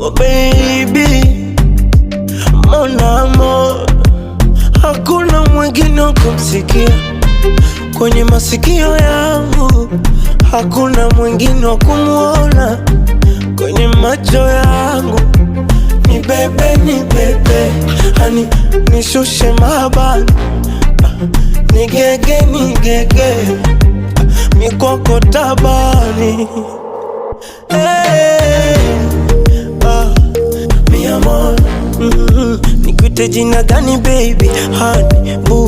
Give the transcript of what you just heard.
Oh baby, mon amour, hakuna mwingine wa kumsikia kwenye masikio yangu, hakuna mwingine wa kumuona kwenye macho yangu. Ni bebe, hani nishushe mabani, nigege, mikoko tabani. Hey, mi amor, nikuite jina gani baby, honey, boo.